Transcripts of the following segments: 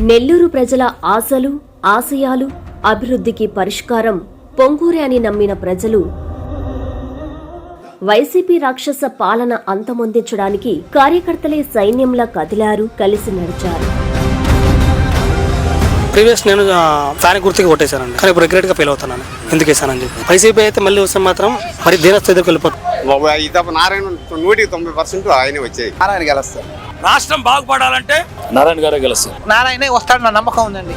నెల్లూరు ప్రజల ఆశలు, ఆశయాలు, అభివృద్ధికి పరిష్కారం పొంగూరే అని నమ్మిన ప్రజలు వైసీపీ రాక్షస పాలన అంతమొందించడానికి కార్యకర్తలే సైన్యంలా కదిలారు, కలిసి నడిచారు. ప్రీవియస్ నేను ఫ్యాన్ గుర్తుగా కొట్టేశానండి, కానీ ఇప్పుడు రిగ్రెట్ గా ఫీల్ అవుతున్నాను. ఎందుకు వేసానని చెప్పి వైసీపీ అయితే మళ్ళీ వస్తే మాత్రం మరి దీనస్థ ఎదురుకు వెళ్ళిపోతుంది. నారాయణ 100% ఆయన వచ్చాయి. నారాయణ గెలుస్తారు. రాష్ట్రం బాగుపడాలంటే నారాయణ గారే గెలుస్తారు. నారాయణే వస్తాడన్న నమ్మకం ఉందండి.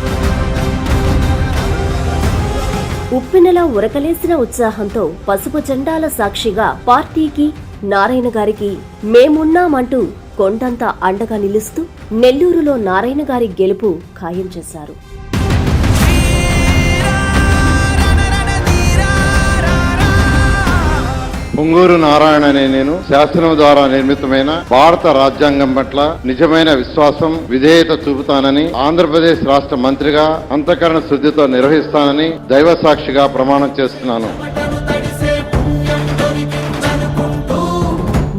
ఉప్పెనలా ఉరకలేసిన ఉత్సాహంతో పసుపు జెండాల సాక్షిగా పార్టీకి, నారాయణ గారికి మేమున్నామంటూ కొండంత అండగా నిలుస్తూ నెల్లూరులో నారాయణ గారి గెలుపు ఖాయం చేశారు. పొంగూరు నారాయణ అనే నేను శాసనం ద్వారా నిర్మితమైన భారత రాజ్యాంగం పట్ల నిజమైన విశ్వాసం, విధేయత చూపుతానని, ఆంధ్రప్రదేశ్ రాష్ట్ర మంత్రిగా అంతఃకరణ శుద్ధితో నిర్వహిస్తానని దైవ సాక్షిగా ప్రమాణం చేస్తున్నాను.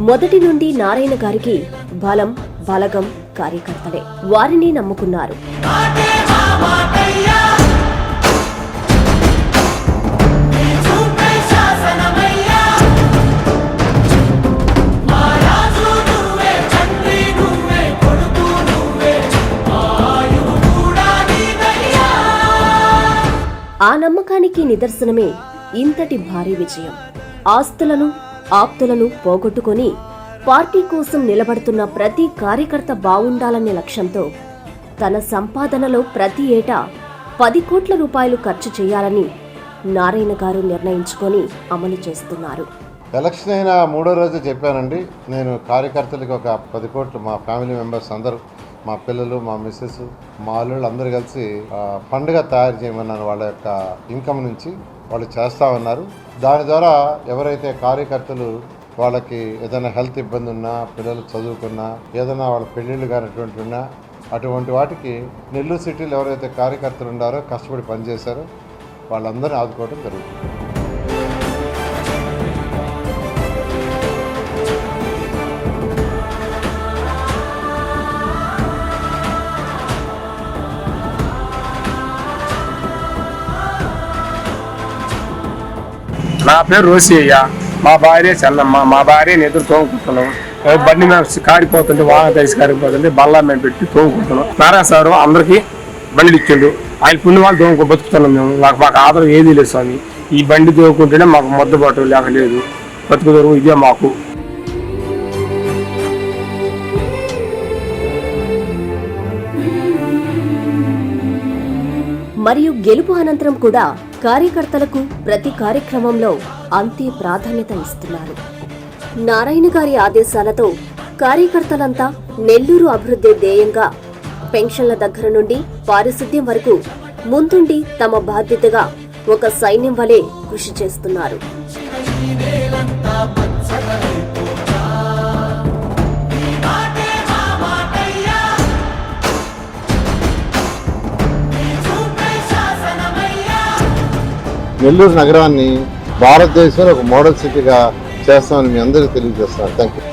మొదటి నుండి నారాయణ గారికి బలం, బలగం కార్యకర్తలే. వారిని నమ్ముకున్నారు. ఆ నమ్మకానికి నిదర్శనమే ఇంతటి భారీ విజయం. ఆస్తులను, ఆప్తులను పోగొట్టుకుని పార్టీ కోసం నిలబడుతున్న ప్రతి కార్యకర్త బావుండాలనే లక్ష్యంతో తన సంపాదనలో ప్రతి ఏటా 10 కోట్ల రూపాయలు ఖర్చు చేయాలని నారాయణ గారు నిర్ణయించుకొని అమలు చేస్తున్నారు. ఎలక్షన్ అయిన 3వ రోజు చెప్పానండి, నేను కార్యకర్తలకు ఒక 10 కోట్లు, మా ఫ్యామిలీ మెంబర్స్ అందరూ, మా పిల్లలు, మా మిస్సెస్, మా అల్లుళ్ళు అందరూ కలిసి ఫండ్గా తయారు చేయమన్నాను. వాళ్ళ యొక్క ఇన్కమ్ నుంచి వాళ్ళు చేస్తామన్నారు. దాని ద్వారా ఎవరైతే కార్యకర్తలు వాళ్ళకి ఏదైనా హెల్త్ ఇబ్బంది ఉన్నా, పిల్లలు చదువుకున్నా, ఏదైనా వాళ్ళ పెళ్ళిళ్ళు కానిటువంటి ఉన్నా, అటువంటి వాటికి నెల్లూరు సిటీలో ఎవరైతే కార్యకర్తలు ఉన్నారో, కష్టపడి పనిచేశారో వాళ్ళందరినీ ఆదుకోవడం జరుగుతుంది. నా పేరు రోసి అయ్యా, మా భార్య చెల్లమ్మ. మా భార్య ఎదురు తోముకుంటున్నాం. బండి మేము కారిపోతుంటే, వాహన తెలిసి కారిపోతుంటే బల్లా మేము పెట్టి తోముకుంటున్నాం. నారాయణ సారు అందరికీ బండి ఇచ్చిండు. ఆయన పుణ్య వాళ్ళు తోముకు బతుకుతున్నాం. మేము మాకు ఆధారం ఏదీ లేదు స్వామి. ఈ బండి తోముకుంటేనే మాకు మొద్దుబాటు లేక లేదు, బతుకు దూరం ఇదే మాకు. మరియు గెలుపు అనంతరం కూడా కార్యకర్తలకు ప్రతి కార్యక్రమంలో అంతే ప్రాధాన్యత ఇస్తున్నారు. నారాయణ గారి ఆదేశాలతో కార్యకర్తలంతా నెల్లూరు అభివృద్ధి ధ్యేయంగా పెన్షన్ల దగ్గర నుండి పారిశుద్ధ్యం వరకు ముందుండి తమ బాధ్యతగా ఒక సైన్యం వలె కృషి చేస్తున్నారు. నెల్లూరు నగరాన్ని భారతదేశంలో ఒక మోడల్ సిటీగా చేస్తామని మీ అందరికీ తెలియజేస్తున్నాను. Thank you.